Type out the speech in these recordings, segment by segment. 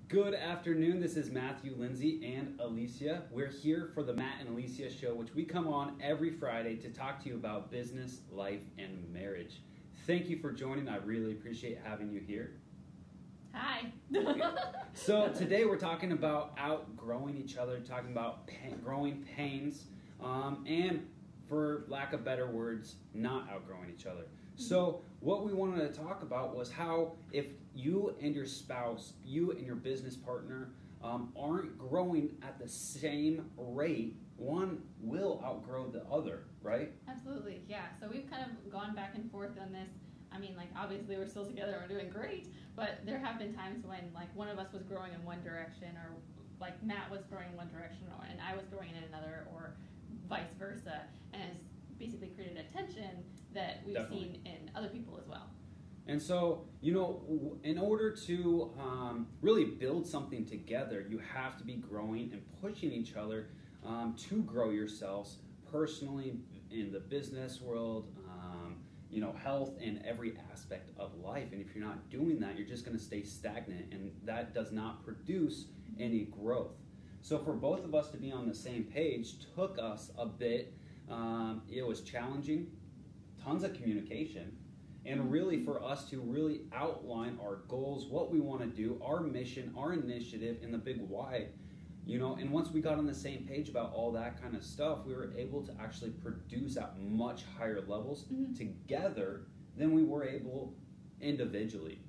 Good afternoon. This is Matthew Lindsay and Alecia. We're here for the Matt and Alecia Show, which we come on every Friday to talk to you about business, life, and marriage. Thank you for joining. I really appreciate having you here. Hi. So today we're talking about outgrowing each other, talking about growing pains, and for lack of better words, not outgrowing each other. So what we wanted to talk about was how if you and your spouse, you and your business partner aren't growing at the same rate, one will outgrow the other, right? Absolutely, yeah. So we've kind of gone back and forth on this. I mean, like, obviously we're still together and we're doing great, but there have been times when, like, one of us was growing in one direction, or like Matt was growing in one direction and I was growing in another, or vice versa, and it's basically created a tension that we've seen in other people as well. And so, you know, in order to really build something together, you have to be growing and pushing each other to grow yourselves personally, in the business world, you know, health, and every aspect of life. And if you're not doing that, you're just going to stay stagnant, and that does not produce any growth. So for both of us to be on the same page took us a bit. It was challenging, tons of communication, and really for us to really outline our goals, what we want to do, our mission, our initiative, and the big why, you know. And once we got on the same page about all that kind of stuff, we were able to actually produce at much higher levels together than we were able individually.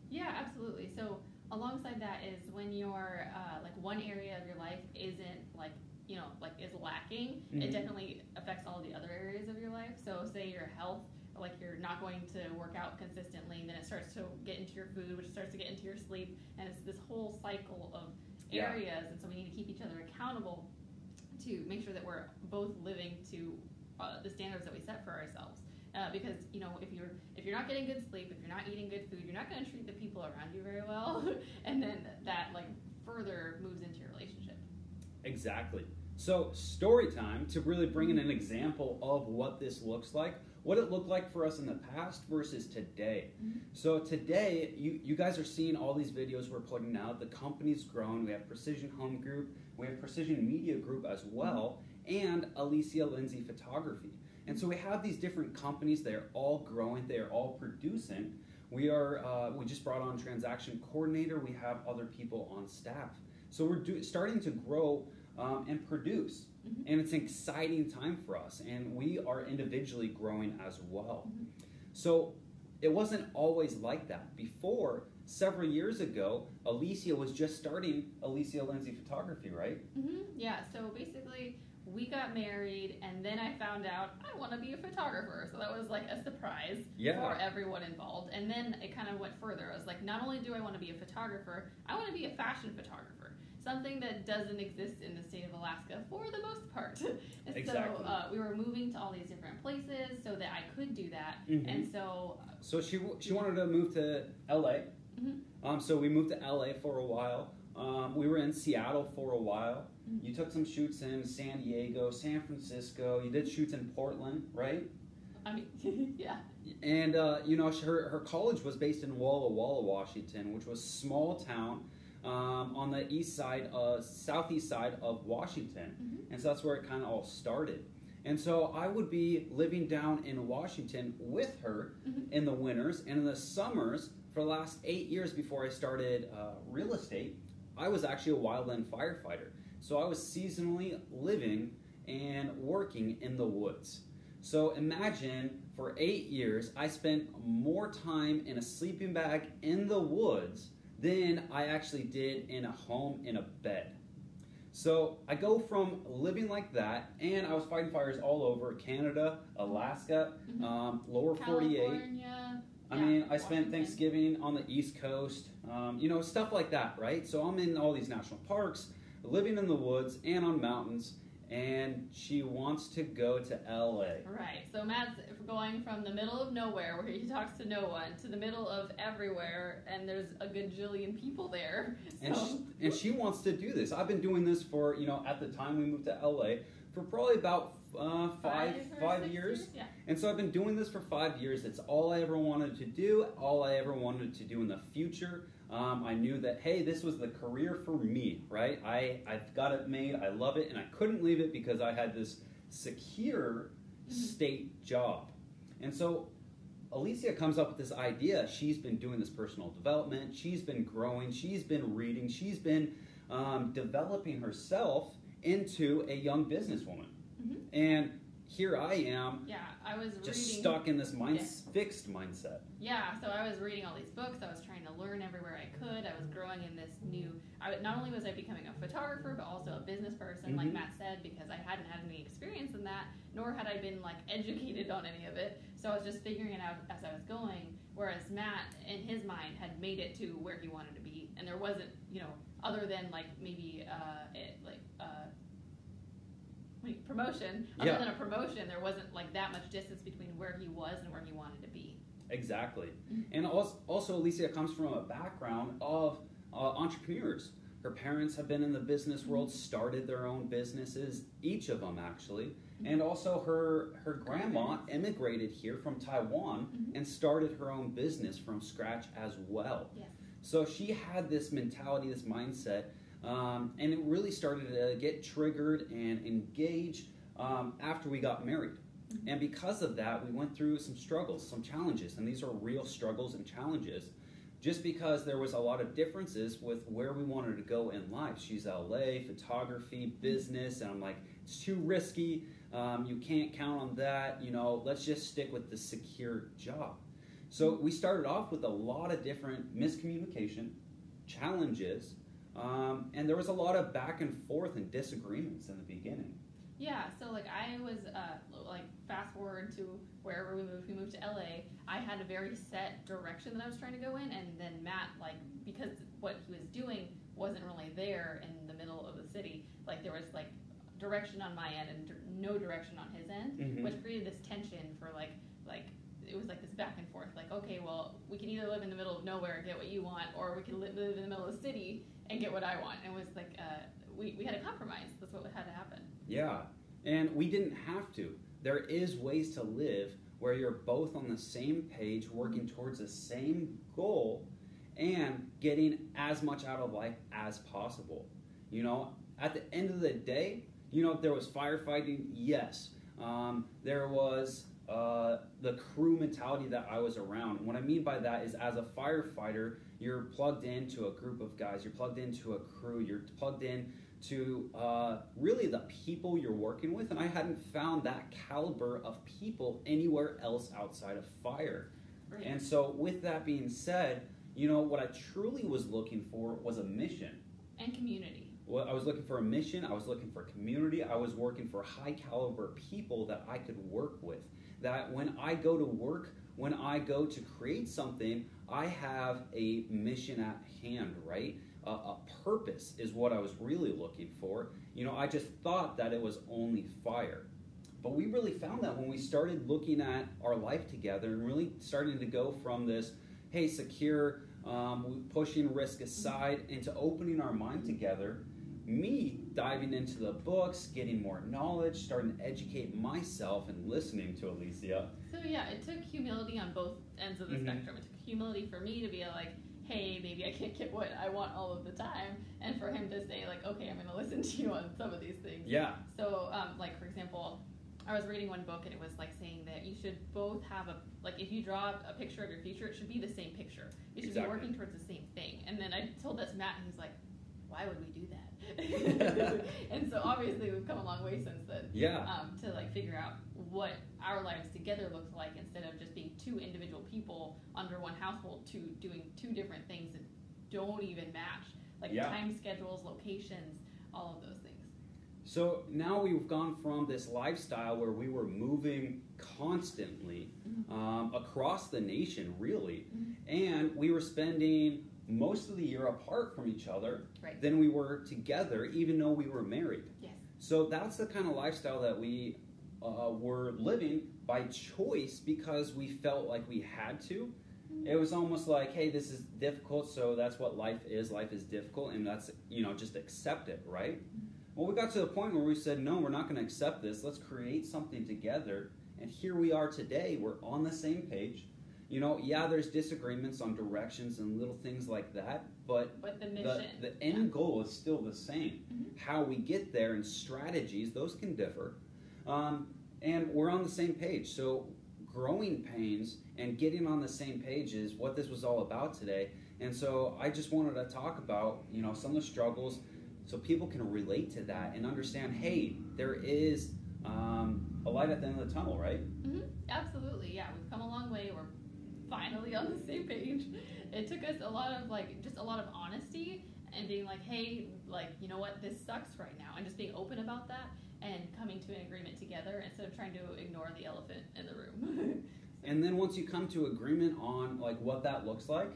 Yeah, absolutely. So alongside that is when your like one area of your life isn't like, you know, like is lacking, it definitely affects all the other areas of your life. So say your health, like you're not going to work out consistently, then it starts to get into your food, which starts to get into your sleep, and it's this whole cycle of areas. And so we need to keep each other accountable to make sure that we're both living to the standards that we set for ourselves. Because, you know, if you're not getting good sleep, if you're not eating good food, you're not going to treat the people around you very well, and then that like further moves into your relationship. Exactly. So story time, to really bring in an example of what this looks like, what it looked like for us in the past versus today. So today, you guys are seeing all these videos we're putting out. The company's grown. We have Precision Home Group. We have Precision Media Group as well, and Alecia Lindsay Photography. And so we have these different companies. They're all growing. They are all producing. We just brought on transaction coordinator. We have other people on staff. So we're starting to grow and produce. And it's an exciting time for us. And we are individually growing as well. So it wasn't always like that. Before, several years ago, Alecia was just starting Alecia Lindsay Photography, right? Yeah, so basically we got married, and then I found out I want to be a photographer. So that was like a surprise for everyone involved. And then it kind of went further. I was like, not only do I want to be a photographer, I want to be a fashion photographer. Something that doesn't exist in the state of Alaska for the most part. Exactly. So we were moving to all these different places so that I could do that. And so she wanted to move to LA. So we moved to LA for a while. We were in Seattle for a while. You took some shoots in San Diego, San Francisco. You did shoots in Portland, right? I mean, yeah. And you know, her college was based in Walla Walla, Washington, which was a small town on the southeast side of Washington. And so that's where it kind of all started. And so I would be living down in Washington with her in the winters, and in the summers for the last 8 years before I started real estate, I was actually a wildland firefighter. So I was seasonally living and working in the woods. So imagine for 8 years, I spent more time in a sleeping bag in the woods than I actually did in a home in a bed. So I go from living like that, and I was fighting fires all over Canada, Alaska, lower 48. California. I mean, I spent Thanksgiving on the East Coast, you know, stuff like that, right? So I'm in all these national parks, living in the woods and on mountains, and she wants to go to LA. Right. So Matt's going from the middle of nowhere, where he talks to no one, to the middle of everywhere, and there's a gajillion people there. So. And she wants to do this. I've been doing this for, you know, at the time we moved to LA, for probably about 5 years. Yeah. And so I've been doing this for 5 years. It's all I ever wanted to do, all I ever wanted to do in the future. I knew that, hey, this was the career for me, right? I've got it made, I love it, and I couldn't leave it because I had this secure state job. And so Alecia comes up with this idea. She's been doing this personal development, she's been growing, she's been reading, she's been developing herself into a young businesswoman. And here I am, I was just reading, stuck in this fixed mindset. Yeah, so I was reading all these books. I was trying to learn everywhere I could. I was growing in this new. Not only was I becoming a photographer, but also a business person, like Matt said, because I hadn't had any experience in that, nor had I been like educated on any of it. So I was just figuring it out as I was going. Whereas Matt, in his mind, had made it to where he wanted to be, and there wasn't, other than like maybe promotion. Other than a promotion, there wasn't like that much distance between where he was and where he wanted to be. Exactly. And also Alecia comes from a background of entrepreneurs. Her parents have been in the business world, started their own businesses, each of them actually. And also her grandma immigrated here from Taiwan and started her own business from scratch as well. Yes. So she had this mentality, this mindset, and it really started to get triggered and engage after we got married. And because of that, we went through some struggles, some challenges, and these are real struggles and challenges just because there was a lot of differences with where we wanted to go in life. She's LA, photography, business, and I'm like, it's too risky. You can't count on that. Let's just stick with the secure job. So we started off with a lot of different miscommunication, challenges, and there was a lot of back and forth and disagreements in the beginning. Yeah, so like I was fast forward to wherever we moved to LA. I had a very set direction that I was trying to go in, and then Matt, because what he was doing wasn't really there in the middle of the city, there was direction on my end and no direction on his end, which created this tension for it was this back and forth, okay, well, we can either live in the middle of nowhere and get what you want, or we can live in the middle of the city and get what I want. And it was we had a compromise. That's what had to happen. Yeah, and we didn't have to. There is ways to live where you're both on the same page, working towards the same goal, and getting as much out of life as possible. At the end of the day, there was firefighting, yes. There was the crew mentality that I was around. What I mean by that is, as a firefighter, you're plugged into a group of guys, you're plugged into a crew, you're plugged in to really the people you're working with, and I hadn't found that caliber of people anywhere else outside of fire. Right. And so with that being said, what I truly was looking for was a mission. And community. Well, I was looking for a mission, I was looking for community, I was working for high caliber people that I could work with. That when I go to work, when I go to create something, I have a mission at hand, right? A purpose is what I was really looking for. I just thought that it was only fire. But we really found that when we started looking at our life together and really starting to go from this, hey, secure, pushing risk aside, into opening our mind together, me diving into the books, getting more knowledge, starting to educate myself and listening to Alecia. So yeah, it took humility on both ends of the spectrum. It took humility for me to be like, hey, maybe I can't get what I want all of the time, and for him to say okay, I'm going to listen to you on some of these things. Yeah. So for example, I was reading one book and it was saying that you should both have if you draw a picture of your future, it should be the same picture. You should be working towards the same thing. And then I told this to Matt, and he's like, why would we do that? And so obviously we've come a long way since then. Yeah. To figure out what our lives together looks like, instead of just being two individual people under one household, doing two different things that don't even match, time schedules, locations, all of those things. So now we've gone from this lifestyle where we were moving constantly across the nation, really, and we were spending most of the year apart from each other than we were together, even though we were married. Yes. So that's the kind of lifestyle that we were living by choice, because we felt like we had to. It was almost like, hey, this is difficult, so that's what life is. Life is difficult, and that's, just accept it, right? Well, we got to the point where we said, no, we're not going to accept this. Let's create something together. And here we are today. We're on the same page. you know, yeah, there's disagreements on directions and little things like that, but the mission, the end goal is still the same. How we get there and strategies, those can differ. And we're on the same page. So growing pains and getting on the same page is what this was all about today. And so I just wanted to talk about, you know, some of the struggles so people can relate to that and understand, hey, there is a light at the end of the tunnel, right? Absolutely, yeah. We've come a long way. We're finally on the same page. It took us a lot of just a lot of honesty and being like, hey, you know what, this sucks right now, and just being open about that and coming to an agreement together instead of trying to ignore the elephant in the room. And then once you come to agreement on what that looks like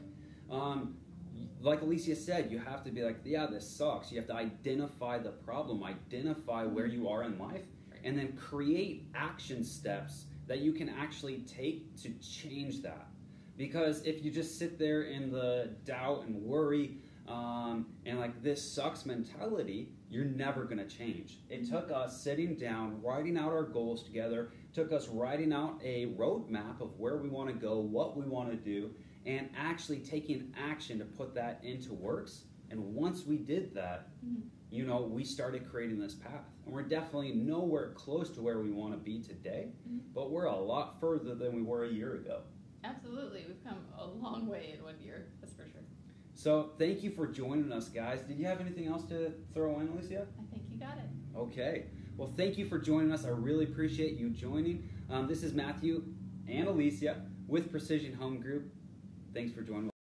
Alecia said, you have to be like, yeah, this sucks. You have to identify the problem, identify where you are in life, and then create action steps that you can actually take to change that. Because if you just sit there in the doubt and worry and this sucks mentality, you're never going to change. It took us sitting down, writing out our goals together, took us writing out a roadmap of where we want to go, what we want to do, and actually taking action to put that into works. And once we did that, you know, we started creating this path. And we're definitely nowhere close to where we want to be today, but we're a lot further than we were a year ago. Absolutely. We've come a long way in 1 year, that's for sure. So thank you for joining us, guys. Did you have anything else to throw in, Alecia? I think you got it. Okay. Well, thank you for joining us. I really appreciate you joining. This is Matthew and Alecia with Precision Home Group. Thanks for joining us.